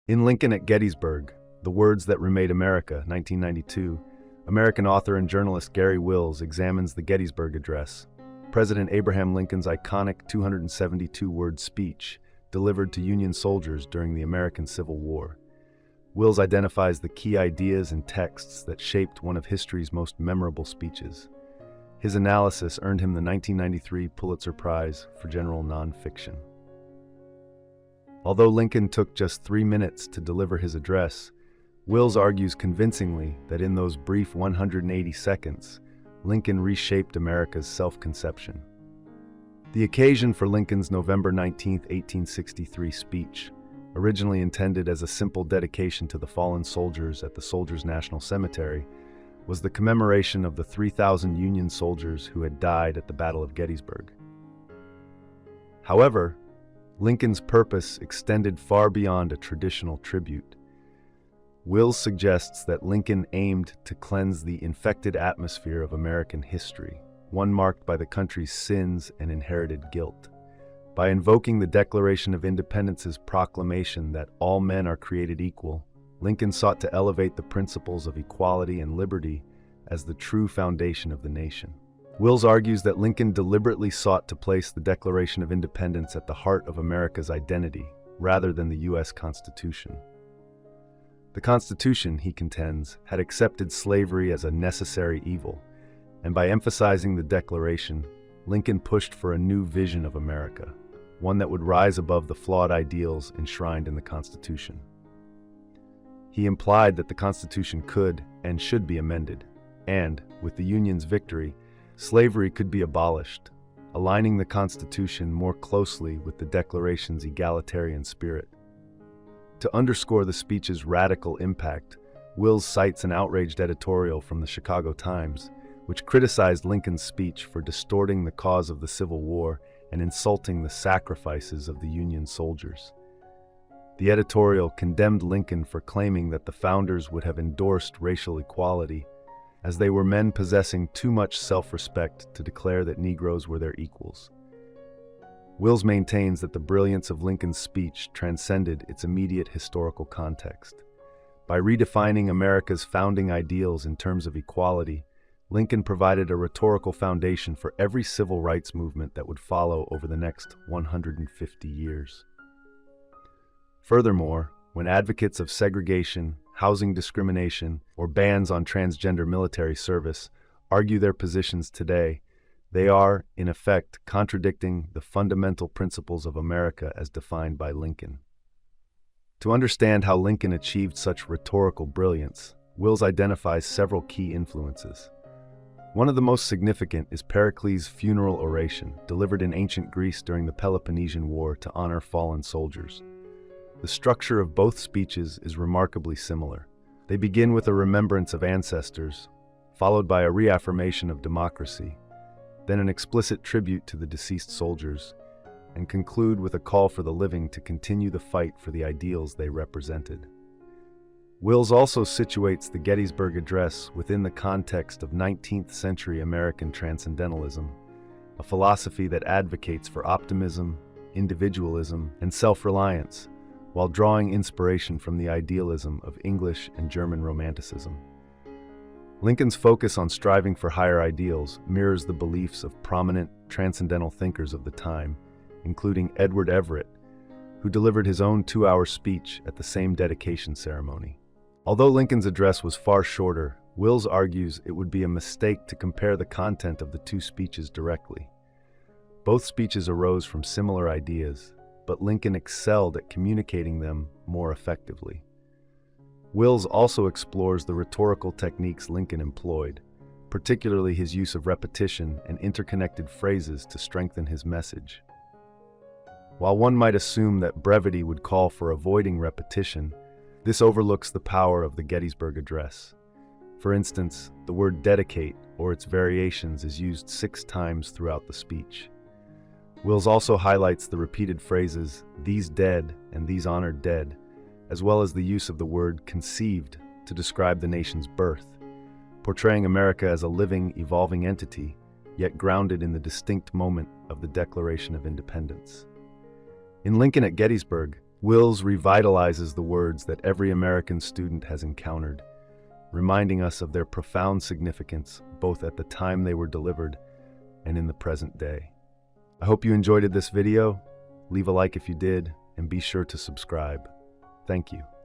In Lincoln at Gettysburg, The Words That Remade America, 1992, American author and journalist Garry Wills examines the Gettysburg Address, President Abraham Lincoln's iconic 272-word speech delivered to Union soldiers during the American Civil War. Wills identifies the key ideas and texts that shaped one of history's most memorable speeches. His analysis earned him the 1993 Pulitzer Prize for general nonfiction. Although Lincoln took just 3 minutes to deliver his address, Wills argues convincingly that in those brief 180 seconds, Lincoln reshaped America's self-conception. The occasion for Lincoln's November 19, 1863 speech, originally intended as a simple dedication to the fallen soldiers at the Soldiers' National Cemetery, was the commemoration of the 3,000 Union soldiers who had died at the Battle of Gettysburg. However, Lincoln's purpose extended far beyond a traditional tribute. Wills suggests that Lincoln aimed to cleanse the infected atmosphere of American history, one marked by the country's sins and inherited guilt. By invoking the Declaration of Independence's proclamation that all men are created equal, Lincoln sought to elevate the principles of equality and liberty as the true foundation of the nation. Wills argues that Lincoln deliberately sought to place the Declaration of Independence at the heart of America's identity, rather than the U.S. Constitution. The Constitution, he contends, had accepted slavery as a necessary evil, and by emphasizing the Declaration, Lincoln pushed for a new vision of America, one that would rise above the flawed ideals enshrined in the Constitution. He implied that the Constitution could and should be amended, and, with the Union's victory, slavery could be abolished, aligning the Constitution more closely with the Declaration's egalitarian spirit. To underscore the speech's radical impact, Wills cites an outraged editorial from the Chicago Times, which criticized Lincoln's speech for distorting the cause of the Civil War and insulting the sacrifices of the Union soldiers. The editorial condemned Lincoln for claiming that the founders would have endorsed racial equality, as they were men possessing too much self-respect to declare that Negroes were their equals. Wills maintains that the brilliance of Lincoln's speech transcended its immediate historical context. By redefining America's founding ideals in terms of equality, Lincoln provided a rhetorical foundation for every civil rights movement that would follow over the next 150 years. Furthermore, when advocates of segregation, housing discrimination, or bans on transgender military service argue their positions today, they are, in effect, contradicting the fundamental principles of America as defined by Lincoln. To understand how Lincoln achieved such rhetorical brilliance, Wills identifies several key influences. One of the most significant is Pericles' funeral oration, delivered in ancient Greece during the Peloponnesian War to honor fallen soldiers. The structure of both speeches is remarkably similar. They begin with a remembrance of ancestors, followed by a reaffirmation of democracy, then an explicit tribute to the deceased soldiers, and conclude with a call for the living to continue the fight for the ideals they represented. Wills also situates the Gettysburg Address within the context of 19th-century American Transcendentalism, a philosophy that advocates for optimism, individualism, and self-reliance, while drawing inspiration from the idealism of English and German Romanticism. Lincoln's focus on striving for higher ideals mirrors the beliefs of prominent transcendental thinkers of the time, including Edward Everett, who delivered his own 2-hour speech at the same dedication ceremony. Although Lincoln's address was far shorter, Wills argues it would be a mistake to compare the content of the two speeches directly. Both speeches arose from similar ideas, but Lincoln excelled at communicating them more effectively. Wills also explores the rhetorical techniques Lincoln employed, particularly his use of repetition and interconnected phrases to strengthen his message. While one might assume that brevity would call for avoiding repetition, this overlooks the power of the Gettysburg Address. For instance, the word dedicate, or its variations, is used 6 times throughout the speech. Wills also highlights the repeated phrases, "these dead" and "these honored dead," as well as the use of the word conceived to describe the nation's birth, portraying America as a living, evolving entity, yet grounded in the distinct moment of the Declaration of Independence. In Lincoln at Gettysburg, Wills revitalizes the words that every American student has encountered, reminding us of their profound significance both at the time they were delivered and in the present day. I hope you enjoyed this video. Leave a like if you did, and be sure to subscribe. Thank you.